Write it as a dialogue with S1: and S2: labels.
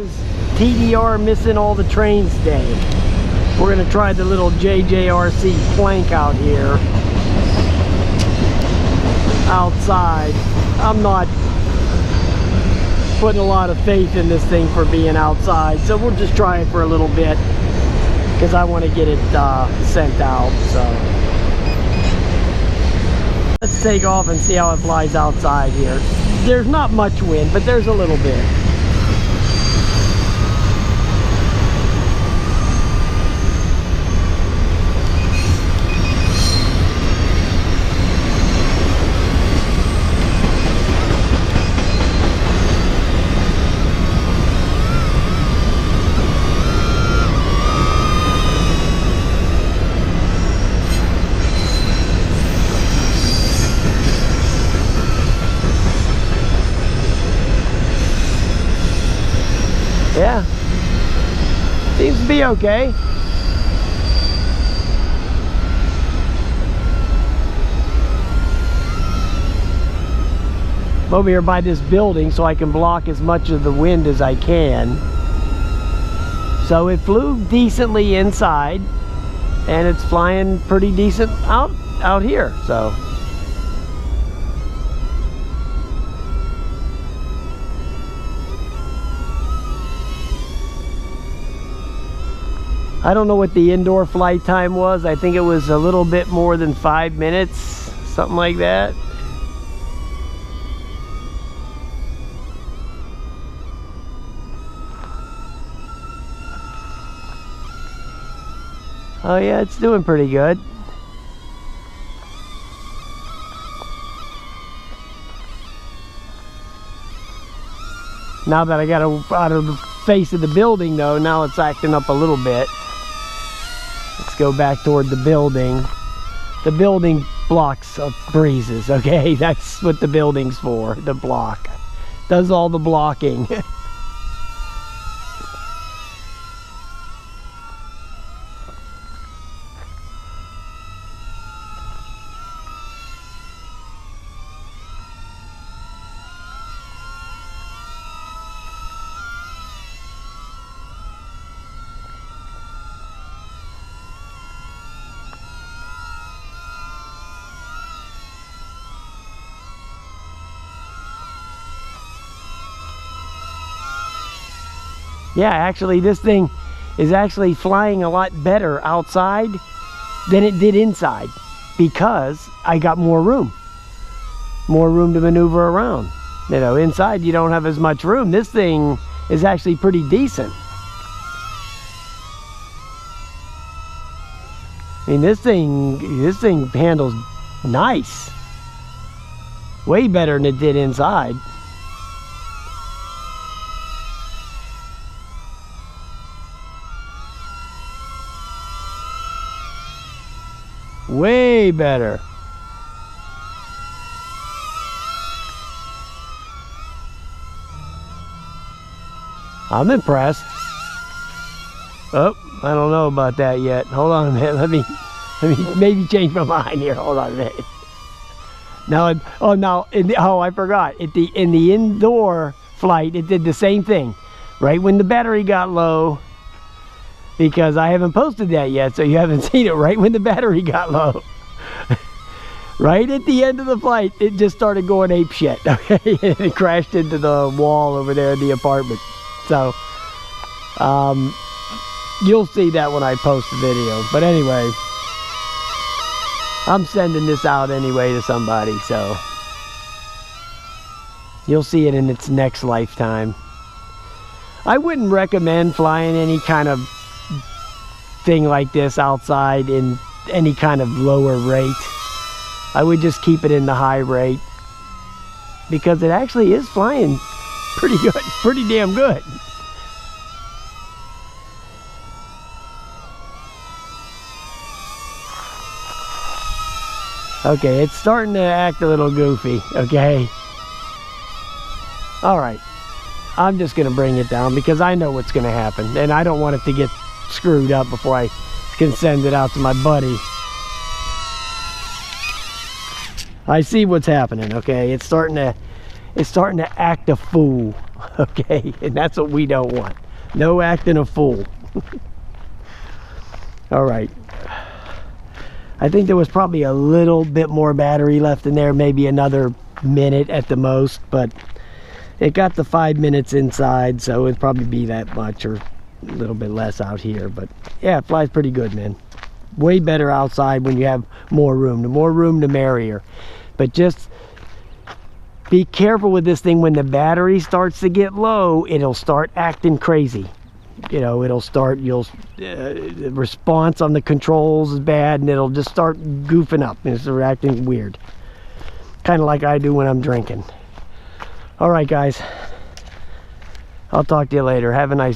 S1: is TDR missing all the trains day. We're gonna try the little JJRC PLANC out here. Outside. I'm not putting a lot of faith in this thing for being outside, so we'll just try it for a little bit because I want to get it sent out. So let's take off and see how it flies outside here. There's not much wind, but there's a little bit. Yeah, seems to be okay. I'm over here by this building so I can block as much of the wind as I can. So it flew decently inside and it's flying pretty decent out here, so. I don't know what the indoor flight time was. I think it was a little bit more than 5 minutes, something like that. Oh yeah, it's doing pretty good. Now that I got out of the face of the building though, now it's acting up a little bit. Let's go back toward the building. The building blocks breezes, okay? That's what the building's for, the block. Does all the blocking. Yeah, actually this thing is actually flying a lot better outside than it did inside because I got more room to maneuver around. You know, inside you don't have as much room. This thing is actually pretty decent. I mean, this thing handles nice. Way better than it did inside. Way better. I'm impressed. Oh, I don't know about that yet. Hold on a minute. Let me maybe change my mind here. Hold on a minute. Now, I forgot. In the indoor flight, it did the same thing. Right when the battery got low, because I haven't posted that yet, so you haven't seen it. Right when the battery got low, right at the end of the flight, it just started going ape shit. Okay, and it crashed into the wall over there in the apartment. So you'll see that when I post the video. But anyway, I'm sending this out anyway to somebody, so you'll see it in its next lifetime. I wouldn't recommend flying any kind of thing like this outside in any kind of lower rate. I would just keep it in the high rate because it actually is flying pretty good, pretty damn good. Okay, it's starting to act a little goofy, okay? Alright, I'm just going to bring it down because I know what's going to happen and I don't want it to get screwed up before I can send it out to my buddy. I see what's happening, okay? It's starting to act a fool. Okay, and that's what we don't want. No acting a fool. All right. I think there was probably a little bit more battery left in there, maybe another minute at the most, but it got the 5 minutes inside, so it'd probably be that much or a little bit less out here. But yeah, it flies pretty good, man. Way better outside when you have more room. The more room, the merrier. But just be careful with this thing. When the battery starts to get low, it'll start acting crazy. You know, it'll start, the response on the controls is bad, and it'll just start goofing up and start acting weird. Kind of like I do when I'm drinking. All right, guys. I'll talk to you later. Have a nice